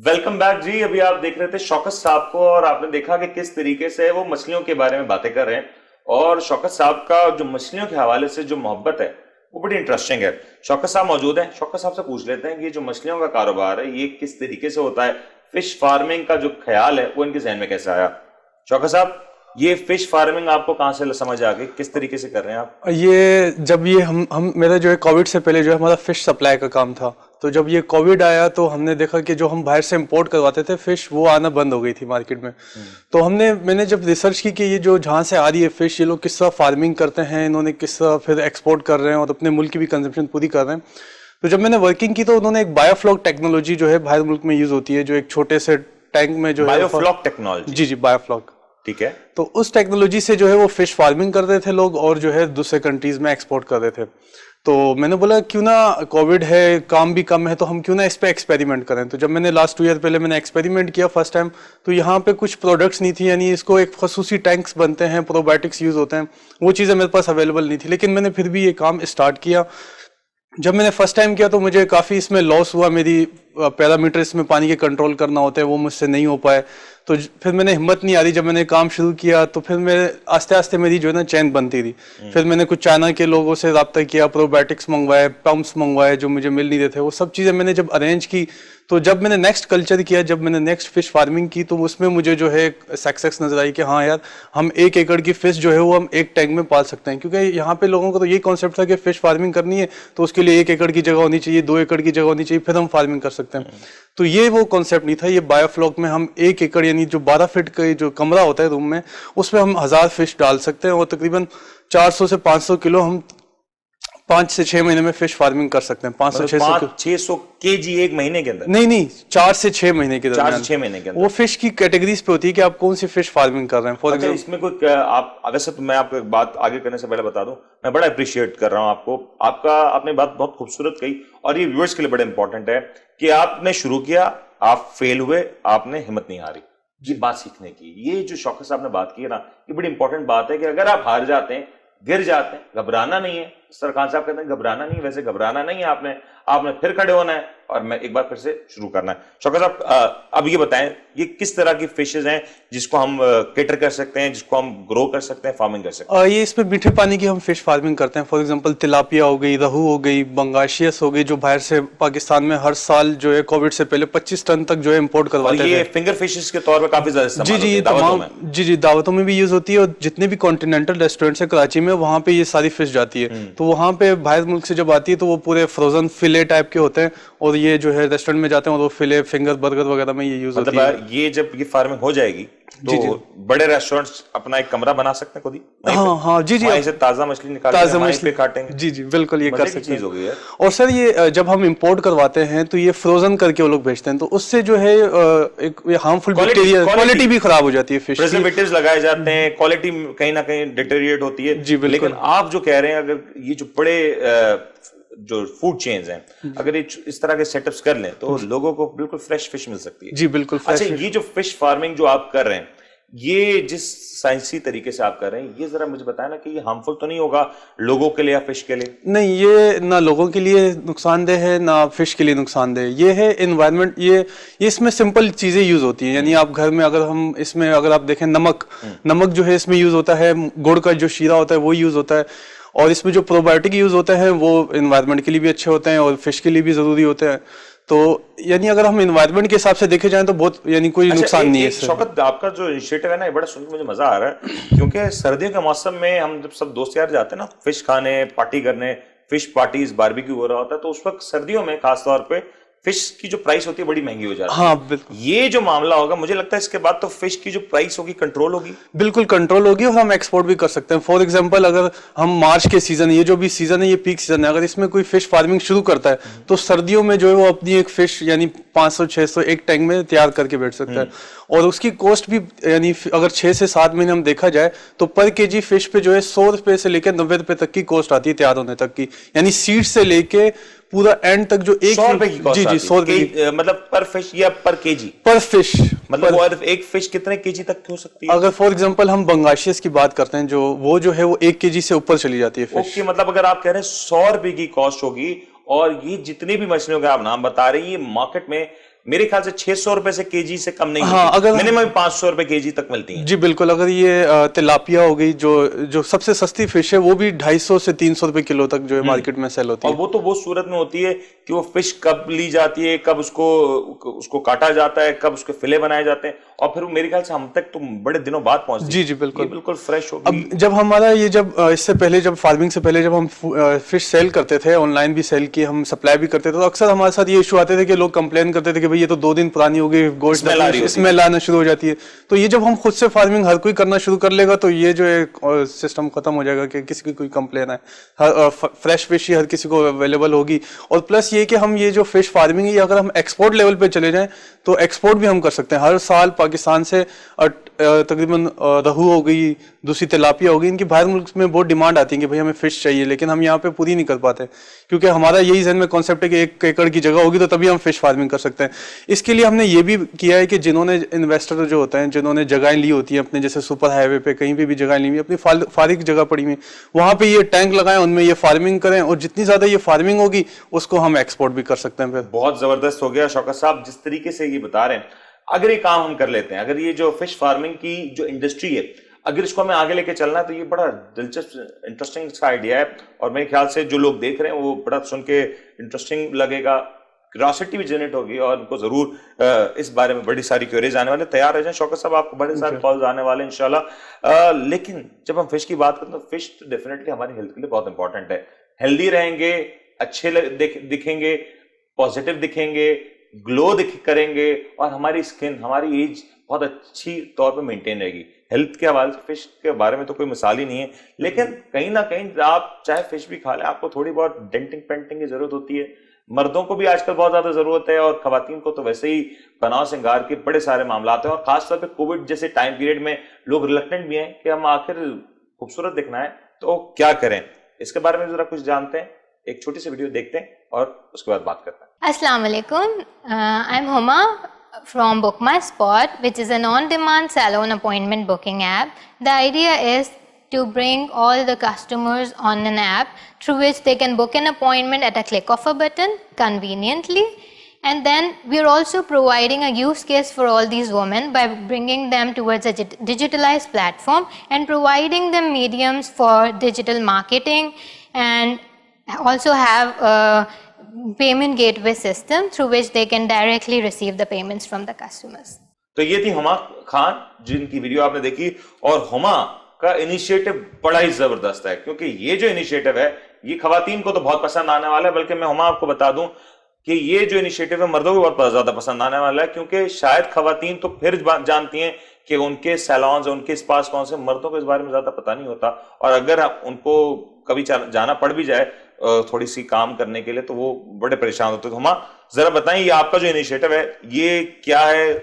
Welcome back जी। अभी आप देख रहे थे शौकत साहब को और आपने देखा कि किस तरीके से वो मछलियों के बारे में बातें कर रहे हैं। और शौकत साहब का जो मछलियों के हवाले से जो मोहब्बत है वो बड़ी इंटरेस्टिंग है। शौकत साहब मौजूद हैं, शौकत साहब से पूछ लेते हैं कि ये जो मछलियों का कारोबार है ये किस तरीके से होता है, फिश फार्मिंग का जो ख्याल है वो इनके जहन में कैसे आया। शौकत साहब, ये फिश फार्मिंग आपको कहाँ से समझ आ गई, किस तरीके से कर रहे हैं आप? ये जब ये हम मेरा जो है कोविड से पहले जो है हमारा फिश सप्लाई का काम था। तो जब ये कोविड आया तो हमने देखा कि जो हम बाहर से इंपोर्ट करवाते थे फिश वो आना बंद हो गई थी मार्केट में। तो मैंने जब रिसर्च की कि ये जो जहाँ से आ रही है फिश, ये लोग किस तरह फार्मिंग करते हैं, इन्होंने किस तरह फिर एक्सपोर्ट कर रहे हैं और अपने मुल्क की भी कंजम्पशन पूरी कर रहे हैं। तो जब मैंने वर्किंग की तो उन्होंने एक बायोफ्लॉक टेक्नोलॉजी जो है बाहर मुल्क में यूज होती है, जो एक छोटे से टैंक में जो है बायोफ्लॉक टेक्नोलॉजी? जी बायोफ्लॉक। ठीक है। तो उस टेक्नोलॉजी से जो है वो फिश फार्मिंग कर रहे थे लोग और जो है दूसरे कंट्रीज में एक्सपोर्ट कर रहे थे। तो मैंने बोला क्यों ना, कोविड है, काम भी कम है, तो हम क्यों ना इस पे एक्सपेरिमेंट करें। तो जब मैंने लास्ट 2 ईयर पहले मैंने एक्सपेरिमेंट किया फर्स्ट टाइम, तो यहाँ पे कुछ प्रोडक्ट्स नहीं थी, यानी इसको एक खसूसी टैंक्स बनते हैं, प्रोबायोटिक्स यूज होते हैं, वो चीज़ें मेरे पास अवेलेबल नहीं थी। लेकिन मैंने फिर भी ये काम स्टार्ट किया। जब मैंने फर्स्ट टाइम किया तो मुझे काफ़ी इसमें लॉस हुआ, मेरी पैरामीटर इसमें पानी के कंट्रोल करना होते हैं वो मुझसे नहीं हो पाए। तो फिर मैंने हिम्मत नहीं आ रही, जब मैंने काम शुरू किया तो फिर मैं आस्ते आस्ते मेरी जो है ना चैन बनती रही। फिर मैंने कुछ चाइना के लोगों से रब्ता किया, प्रोबायोटिक्स मंगवाए, पंप्स मंगवाए जो मुझे मिल नहीं रहे थे, वो सब चीज़ें मैंने जब अरेंज की तो जब मैंने नेक्स्ट कल्चर किया, जब मैंने नेक्स्ट फिश फार्मिंग की, तो उसमें मुझे जो है सक्सेस नजर आई कि हाँ यार, हम 1 एकड़ की फिश जो है वो हम एक टैंक में पाल सकते हैं। क्योंकि यहाँ पे लोगों को तो यही कॉन्सेप्ट था कि फिश फार्मिंग करनी है तो उसके लिए 1 एकड़ की जगह होनी चाहिए, 2 एकड़ की जगह होनी चाहिए, फिर हम फार्मिंग कर सकते हैं। तो ये वो कॉन्सेप्ट नहीं था। ये बायोफ्लॉक में हम 1 एकड़ यानी जो 12 फीट का जो कमरा होता है रूम में, उसमें हम 1000 फिश डाल सकते हैं और तकरीबन 400 से 500 किलो हम 5 से 6 महीने में फिश फार्मिंग कर सकते हैं। 500 से 600 केजी एक महीने के अंदर? नहीं, 4 से 6 महीने के दरमियान। 4 से 6 महीने के अंदर। वो फिश की कैटेगरीज पे होती है कि आप कौन सी फिश फार्मिंग कर रहे हैं। फॉर एग्जाम्पल इसमें कोई आप वैसे तो मैं आपको एक बात आगे करने से पहले बता दूं, मैं बड़ा अप्रिशिएट कर रहा हूं आपको, आपने बात बहुत खूबसूरत कही और ये व्यूअर्स के लिए बड़ा इंपॉर्टेंट है कि आपने शुरू किया, आप फेल हुए, आपने हिम्मत नहीं हारी। ये बात सीखने की, ये जो शौकत साहब ने बात की है ना, ये बड़ी इंपॉर्टेंट बात है कि अगर आप हार जाते हैं, गिर जाते हैं, घबराना नहीं है। सरखान साहब कहते हैं घबराना नहीं, वैसे घबराना नहीं है, आपने फिर खड़े होना है और मैं एक बार फिर से शुरू करना है। शौकत साहब, अब ये बताएं, ये किस तरह की फिशेज हैं जिसको हम केटर कर सकते हैं, जिसको हम ग्रो कर सकते हैं, फार्मिंग कर सकते हैं? ये इसमें मीठे पानी की हम फिश फार्मिंग करते हैं। फॉर एग्जांपल तिलापिया हो गई, रहू हो गई, बंगाशियस हो गई, जो बाहर से पाकिस्तान में हर साल जो है कोविड से पहले 25 टन तक जो है इम्पोर्ट करवाते हैं। ये फिंगर फिशेज के तौर पर काफी ज्यादा इस्तेमाल होती है दावतों में। जी दावतों में भी यूज होती है और जितने भी कॉन्टिनेंटल रेस्टोरेंट्स है कराची में, वहाँ पे ये सारी फिश जाती है। तो वहाँ पे बाहर मुल्क से जब आती है तो वो पूरे फ्रोजन फिले टाइप के होते हैं और ये जो है रेस्टोरेंट में जाते हैं और वो फिले, फिंगर, बर्गर वगैरह में ये यूज होती है। ये जब ये फार्मिंग हो जाएगी तो बड़े रेस्टोरेंट्स अपना एक कमरा बना सकते हैं खुद ही? हाँ जी वहीं से ताजा मछली निकाल के वहीं पे काटेंगे। जी बिल्कुल, ये कर सकते चीज हो गई है। और सर ये जब हम इंपोर्ट करवाते हैं तो ये फ्रोजन करके वो लोग भेजते हैं, तो उससे जो है एक हार्मफुल बैक्टीरिया, क्वालिटी भी खराब हो जाती है फिश। प्रिजर्वेटिव्स लगाए जाते हैं, क्वालिटी कहीं ना कहीं डिटेरिएट होती है। जी बिल्कुल। लेकिन आप जो कह रहे हैं, अगर ये जो बड़े जो फूड चेन्स हैं, अगर ये इस तरह के सेटअप्स कर लें तो लोगों को बिल्कुल फ्रेश फिश मिल सकती है। जी बिल्कुल। अच्छा, ये जो फिश फार्मिंग जो आप कर रहे हैं, ये जिस साइंसी तरीके से आप कर रहे हैं, ये जरा मुझे बताया ना कि ये हार्मफुल तो नहीं होगा लोगों के लिए या फिश के लिए? नहीं, ये ना लोगों के लिए नुकसानदेह है ना फिश के लिए नुकसानदेह। ये है एनवायरनमेंट, ये इसमें सिंपल चीजें यूज होती हैं। यानी आप घर में अगर आप देखें, नमक जो है इसमें यूज होता है, गुड़ का जो शीरा होता है वो यूज होता है, और इसमें जो प्रोबायोटिक यूज होते हैं वो एनवायरनमेंट के लिए भी अच्छे होते हैं और फिश के लिए भी जरूरी होते हैं। तो यानी अगर हम एनवायरनमेंट के हिसाब से देखे जाएं तो बहुत यानी कोई नुकसान नहीं है। शौकत, आपका जो इनिशिएटिव है ना, ये बड़ा सुनकर मुझे मजा आ रहा है, क्योंकि सर्दियों के मौसम में हम जब सब दोस्त यार जाते हैं ना फिश खाने, पार्टी करने, फिश पार्टीज, बारबेक्यू हो रहा होता है, तो उस वक्त सर्दियों में खासतौर पे फिश की जो प्राइस होती है बड़ी महंगी हो जाती है। हाँ बिल्कुल। ये जो मामला होगा, मुझे लगता है इसके बाद तो फिश की जो प्राइस होगी कंट्रोल होगी। बिल्कुल कंट्रोल होगी और हम एक्सपोर्ट भी कर सकते हैं। फॉर एग्जांपल, अगर हम मार्च के सीजन, ये जो भी सीजन है ये पीक सीजन है, अगर इसमें कोई फिश फार्मिंग शुरू करता है तो सर्दियों में जो है वो अपनी एक फिश यानी 500-600 एक टैंक में तैयार करके बैठ सकता है। और उसकी कॉस्ट भी यानी अगर 6 से 7 महीने हम देखा जाए तो पर केजी फिश पे जो है 100 रुपए से लेकर 90 रुपए तक की कॉस्ट आती है तैयार होने तक की। यानी सीड से लेके पूरा एंड तक जो 100 रुपए की कॉस्ट। जी 100 रुपए, मतलब पर फिश या पर केजी? पर फिश। मतलब एक फिश कितने केजी तक की हो सकती है? अगर फॉर एग्जांपल हम बंगाशियस की बात करते हैं, जो है वो 1 केजी से ऊपर चली जाती है फिश। ओके, मतलब अगर आप कह रहे हैं 100 रुपए की कॉस्ट होगी और ये जितनी भी मछलियों के आप नाम बता रहे हैं, ये मार्केट में मेरे ख्याल से 600 रुपए से केजी से कम नहीं हाँ, मिलती, अगर मिनिमम 500 रुपए केजी तक मिलती है। जी बिल्कुल, अगर ये तिलापिया हो गई जो जो सबसे सस्ती फिश है, वो भी 250 से 300 रुपए किलो तक जो है मार्केट में सेल होती और है। वो तो वो सूरत में होती है कि वो फिश कब ली जाती है, कब उसको उसको काटा जाता है, कब उसके फिले बनाए जाते हैं, और फिर वो मेरे ख्याल से हम तक तो बड़े दिनों बाद पहुंचती है। जी जी बिल्कुल, ये बिल्कुल फ्रेश होगी। अब जब हमारा ये जब इससे पहले, जब फार्मिंग से पहले जब हम फिश सेल करते थे, ऑनलाइन भी सेल किए, हम सप्लाई भी करते थे, तो अक्सर हमारे साथ ये इशू आते थे कि लोग कंप्लेन करते थे कि भाई ये तो 2 दिन पुरानी हो गई, गोश्त स्मेल आना शुरू हो जाती है। तो ये जब हम खुद से फार्मिंग हर कोई करना शुरू कर लेगा, तो ये जो है सिस्टम खत्म हो जाएगा कि किसी की कोई कंप्लेन है, फ्रेश फिश ही हर किसी को अवेलेबल होगी। और प्लस ये कि हम ये जो फिश फार्मिंग है, अगर हम एक्सपोर्ट लेवल पे चले जाएं तो एक्सपोर्ट भी हम कर सकते हैं। हर साल पाकिस्तान से तकरीबन रहू हो गई, दूसरी तिलापिया हो गई, इनकी बाहर मुल्क में बहुत डिमांड आती है कि भाई हमें फिश चाहिए, लेकिन हम यहाँ पे पूरी नहीं कर पाते, क्योंकि हमारा यही जहन में कॉन्सेप्ट है कि 1 एकड़ की जगह होगी तो तभी हम फिश फार्मिंग कर सकते हैं। इसके लिए हमने ये भी किया है कि जिन्होंने इन्वेस्टर जो होते हैं, जिन्होंने जगहें ली होती हैं अपने, जैसे सुपर हाईवे पे कहीं पे भी जगह ली हुई अपनी फारिग जगह पड़ी हुई, वहां पे ये टैंक लगाएं, उनमें ये फार्मिंग करें, और जितनी ज्यादा ये फार्मिंग होगी उसको हम एक्सपोर्ट भी कर सकते हैं। फिर बहुत जबरदस्त हो गया शौकत साहब, जिस तरीके से ये बता रहे हैं। अगर ये काम हम कर लेते हैं, अगर ये जो फिश फार्मिंग की जो इंडस्ट्री है, अगर इसको हमें आगे लेके चलना है, तो ये बड़ा दिलचस्प इंटरेस्टिंग सा आइडिया है। और मेरे ख्याल से जो लोग देख रहे हैं वो बड़ा सुन के इंटरेस्टिंग लगेगा, क्यूरियोसिटी भी जनरेट होगी, और उनको जरूर इस बारे में बड़ी सारी क्वेरीज आने वाले। तैयार रह जाएं शौकत साहब, आपको बड़े सारे कॉल्स आने वाले इंशाल्लाह। लेकिन जब हम फिश की बात करें तो फिश तो डेफिनेटली हमारी हेल्थ के लिए बहुत इंपॉर्टेंट है। हेल्दी रहेंगे, अच्छे दिखेंगे, पॉजिटिव दिखेंगे, ग्लो करेंगे, और हमारी स्किन, हमारी एज बहुत अच्छी तौर पे मेंटेन रहेगी। हेल्थ के हवाले से फिश के बारे में तो कोई मिसाल ही नहीं है। लेकिन कहीं ना कहीं आप चाहे फिश भी खा लें, आपको थोड़ी बहुत डेंटिंग पेंटिंग की जरूरत होती है। मर्दों को भी आजकल बहुत ज्यादा जरूरत है, और खवातीन को तो वैसे ही बनाव श्रृंगार के बड़े सारे मामला हैं। और खासतौर पे कोविड जैसे टाइम पीरियड में लोग रिलक्टेंट भी हैं कि हम आखिर खूबसूरत दिखना है तो क्या करें। इसके बारे में जरा कुछ जानते हैं, एक छोटी सी वीडियो देखते हैं और उसके बाद बात करते हैं। Assalamu alaikum. I'm Huma from Book My Spot, which is an on-demand salon appointment booking app. The idea is to bring all the customers on an app through which they can book an appointment at a click of a button conveniently. And then we're also providing a use case for all these women by bringing them towards a digitalized platform and providing them mediums for digital marketing, and also have a payment gateway system through which they can directly receive the payments from the customers. तो ये थी हुमा खान जिनकी video आपने देखी, और हुमा का initiative बड़ा ही जबरदस्त है, क्योंकि ये जो इनिशिएटिव है ये खवातीन को तो बहुत पसंद आने वाला है। बल्कि मैं हुमा आपको बता दूं कि ये जो इनिशिएटिव है मर्दों को बहुत ज्यादा पसंद आने वाला है, क्योंकि शायद खवातीन तो फिर जानती हैं कि उनके सैलून्स, उनके स्पा कौन से, मर्दों को इस बारे में ज्यादा पता नहीं होता। और अगर उनको कभी जाना पड़ भी जाए थोड़ी सी काम करने के लिए, तो वो बड़े परेशान होते हैं। तो हुमा जरा बताएं, ये आपका जो इनिशिएटिव है ये क्या है,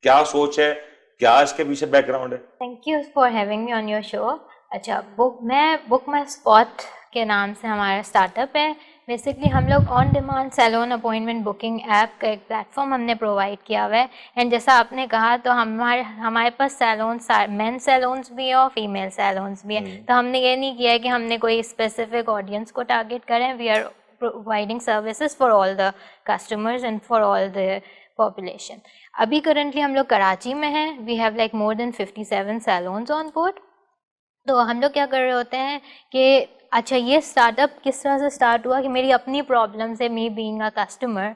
क्या सोच है, क्या इसके पीछे बैकग्राउंड है? Thank you for having me on your show. अच्छा, मैं बुक माई स्पॉट के नाम से हमारा स्टार्टअप है। बेसिकली हम लोग on demand salon appointment booking app का एक प्लेटफॉर्म हमने प्रोवाइड किया हुआ है। एंड जैसा आपने कहा, तो हमारे पास सैलून्स, मेन सैलून्स भी हैं और फीमेल सैलून्स भी हैं। तो हमने ये नहीं किया है कि हमने कोई स्पेसिफिक ऑडियंस को टारगेट करें। We are providing services for all the customers and for all the population. अभी करंटली हम लोग कराची में हैं। We have like more than 57 salons on board. तो हम लोग क्या कर रहे होते हैं कि अच्छा, ये स्टार्टअप किस तरह से स्टार्ट हुआ कि मेरी अपनी प्रॉब्लम से, me being a customer,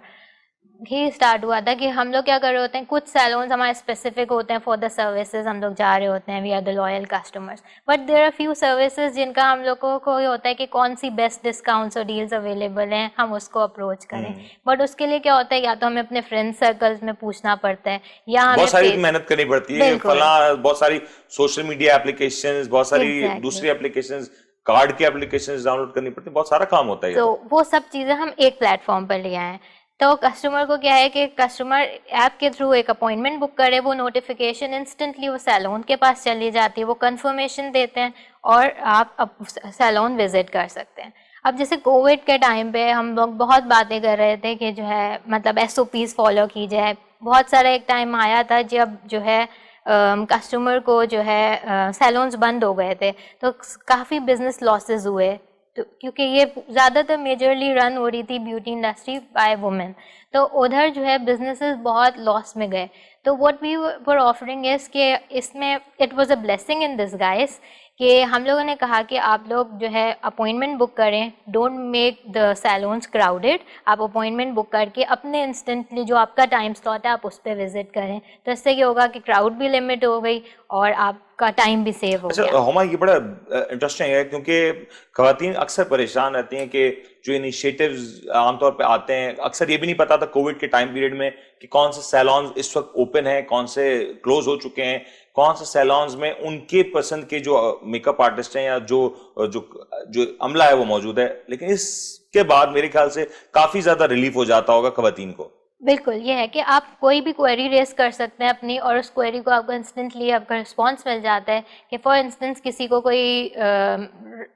he start हुआ था कि हम लोग क्या कर रहे होते हैं, कुछ सैलून्स हमारे स्पेसिफिक होते हैं फॉर द सर्विसेज, हम लोग जा रहे होते हैं, we are the loyal customers. But there are few services जिनका हम लोगों को ये होता है कि कौन सी बेस्ट डिस्काउंट्स और डील्स अवेलेबल हैं, हम उसको अप्रोच करें। बट उसके लिए क्या होता है, या तो हमें अपने फ्रेंड सर्कल्स में पूछना पड़ता है, या हमें बहुत सारी मेहनत करनी पड़ती है, बहुत सारी सोशल मीडिया एप्लीकेशंस, बहुत सारी दूसरी एप्लीकेशंस, कार्ड की एप्लीकेशंस डाउनलोड करनी पड़ती है, बहुत सारा काम होता है। तो वो सब चीजें हम एक प्लेटफॉर्म पर ले आए हैं। तो कस्टमर को क्या है कि कस्टमर ऐप के थ्रू एक अपॉइंटमेंट बुक करे, वो नोटिफिकेशन इंस्टेंटली वो सैलून के पास चली जाती है, वो कंफर्मेशन देते हैं और आप अब सैलून विजिट कर सकते हैं। अब जैसे कोविड के टाइम पे हम लोग बहुत बातें कर रहे थे कि जो है मतलब SOPs फॉलो की जाए। बहुत सारा एक टाइम आया था जब जो है कस्टमर को जो है सैलून्स बंद हो गए थे, तो काफ़ी बिजनेस लॉसेस हुए तो क्योंकि ये ज़्यादातर मेजरली रन हो रही थी ब्यूटी इंडस्ट्री बाय वुमेन, तो उधर जो है बिजनेसेस बहुत लॉस में गए। तो what we were offering is कि इसमें it was a blessing in disguise कि हम लोगों ने कहा कि आप लोग जो है अपॉइंटमेंट बुक करें, don't make the saloons crowded, आप अपॉइंटमेंट बुक करके अपने इंस्टेंटली जो आपका टाइम स्लॉट है आप उस पर विजिट करें। तो इससे क्या होगा कि क्राउड भी लिमिट हो गई और आपका टाइम भी सेव हो अच्छा गया। हुमा, ये बड़ा इंटरेस्टिंग है क्योंकि खवातीन अक्सर परेशान रहती हैं कि जो इनिशिएटिव्स आमतौर पे आते हैं, अक्सर ये भी नहीं पता था कोविड के टाइम पीरियड में कि कौन से सैलॉन्स इस वक्त ओपन हैं, कौन से क्लोज हो चुके हैं, कौन से सैलॉन्स में उनके पसंद के जो मेकअप आर्टिस्ट हैं या जो जो जो अमला है वो मौजूद है। लेकिन इसके बाद मेरे ख्याल से काफी ज्यादा रिलीफ हो जाता होगा खवातीन को। बिल्कुल, ये है कि आप कोई भी क्वेरी रेस कर सकते हैं अपनी, और उस क्वेरी को आपको इंस्टेंटली आपका रिस्पांस मिल जाता है। कि फॉर इंस्टेंस किसी को कोई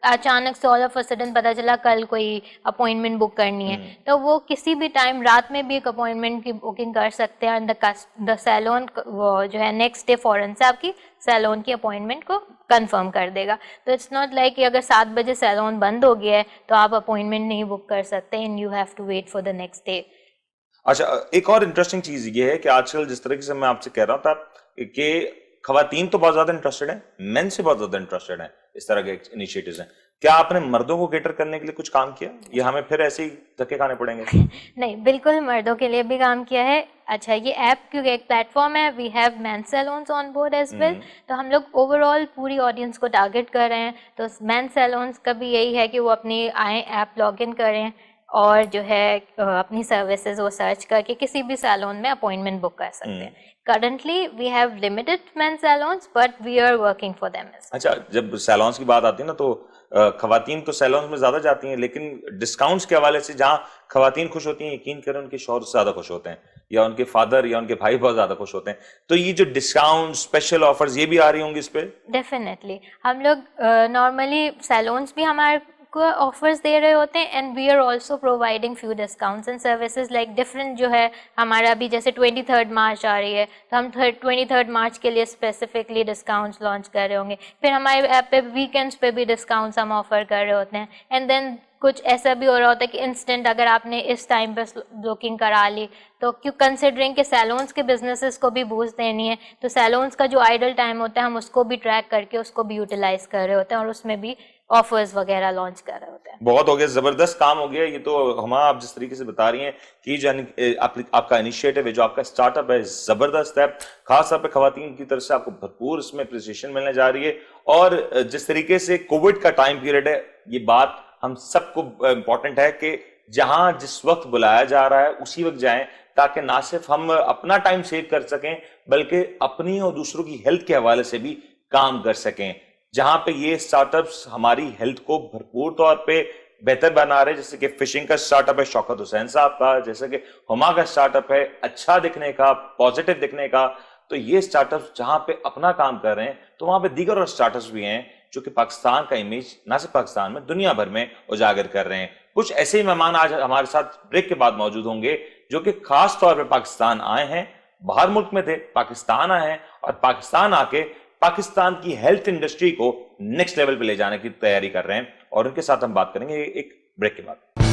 अचानक से ऑल ऑफ अ सडन पता चला कल कोई अपॉइंटमेंट बुक करनी है, तो वो किसी भी टाइम रात में भी एक अपॉइंटमेंट की बुकिंग कर सकते हैं। द सैलून वो जो है नेक्स्ट डे फौरन से आपकी सैलून की अपॉइंटमेंट को कंफर्म कर देगा। तो इट्स नॉट लाइक कि अगर 7 बजे सैलून बंद हो गया है तो आप अपॉइंटमेंट नहीं बुक कर सकते and you have to wait for the next day. अच्छा, एक और इंटरेस्टिंग चीज ये है कि आजकल जिस तरीके से मैं आपसे कह रहा था कि खवातीन तो बहुत ज्यादा इंटरेस्टेड है, मेन से बहुत ज्यादा इंटरेस्टेड है इस तरह के इनिशिएटिव्स हैं। क्या आपने मर्दों को केटर करने के लिए कुछ काम किया, या हमें फिर ऐसे ही धक्के खाने पड़ेंगे? नहीं, बिल्कुल मर्दों के लिए भी काम किया है। अच्छा, ये ऐप क्योंकि एक प्लेटफॉर्म है, we have man salons on board as well, तो हम लोग ओवरऑल पूरी ऑडियंस को टारगेट कर रहे हैं। तो मैन सैलून्स का भी यही है कि वो अपनी आए ऐप लॉग इन करें और जो है अपनी सर्विसेज वो सर्च करके किसी भी सैलून में अपॉइंटमेंट बुक कर सकते हैं। Currently we have limited men salons but we are working for them. अच्छा, जब सैलून्स की बात आती है ना तो खवातीन तो सैलून्स में ज्यादा जाती हैं, लेकिन डिस्काउंट्स के हवाले से जहां खवातीन खुश होती हैं, यकीन करें उनके शौहर ज्यादा खुश होते हैं, या उनके फादर या उनके भाई बहुत ज्यादा खुश होते हैं। तो ये जो डिस्काउंट स्पेशल ऑफर्स ये भी आ रही होंगी इस पे? डेफिनेटली हम लोग नॉर्मली सैलून्स भी हमारे को ऑफर्स दे रहे होते हैं and we are also providing few discounts and services like different. जो है हमारा अभी जैसे 23 मार्च आ रही है तो हम 23 मार्च के लिए स्पेसिफिकली डिस्काउंट्स लॉन्च कर रहे होंगे। फिर हमारे ऐप पे वीकेंड्स पे भी डिस्काउंट्स हम ऑफर कर रहे होते हैं। एंड देन कुछ ऐसा भी हो रहा होता है कि इंस्टेंट अगर आपने इस टाइम पे बुकिंग करा ली तो क्यों कंसिडरिंग कि सैलून्स के बिजनेसेस को भी बूस्ट देनी है, तो सैलून्स का जो आइडल टाइम होता है हम उसको भी ट्रैक करके उसको भी यूटिलाइज कर रहे होते हैं और उसमें भी ऑफर्स वगैरह लॉन्च कर रहे होते हैं। बहुत हो गया, जबरदस्त काम हो गया ये तो। हम आप जिस तरीके से बता रही हैं कि जो आपका इनिशिएटिव है, जो आपका स्टार्टअप है, जबरदस्त है। खास तौर पे खवातीन की तरफ से आपको भरपूर इसमें अप्रिसिएशन मिलने जा रही है। और जिस तरीके से कोविड का टाइम पीरियड है, ये बात हम सबको इंपॉर्टेंट है कि जहां जिस वक्त बुलाया जा रहा है उसी वक्त जाएं, ताकि ना सिर्फ हम अपना टाइम सेव कर सकें बल्कि अपनी और दूसरों की हेल्थ के हवाले से भी काम कर सकें। जहां पे ये स्टार्टअप्स हमारी हेल्थ को भरपूर तौर पे बेहतर बना रहे, जैसे कि फिशिंग का स्टार्टअप है शौकत हुसैन साहब का, जैसे कि हुमा का स्टार्टअप है अच्छा दिखने का, पॉजिटिव दिखने का। तो ये स्टार्टअप्स जहां पे अपना काम कर रहे हैं, तो वहां पे दीगर और स्टार्टअप्स भी हैं जो कि पाकिस्तान का इमेज ना सिर्फ पाकिस्तान में दुनिया भर में उजागर कर रहे हैं। कुछ ऐसे ही मेहमान आज हमारे साथ ब्रेक के बाद मौजूद होंगे जो कि खास तौर पर पाकिस्तान आए हैं, बाहर मुल्क में थे, पाकिस्तान आए हैं और पाकिस्तान आके पाकिस्तान की हेल्थ इंडस्ट्री को नेक्स्ट लेवल पे ले जाने की तैयारी कर रहे हैं। और उनके साथ हम बात करेंगे एक ब्रेक के बाद।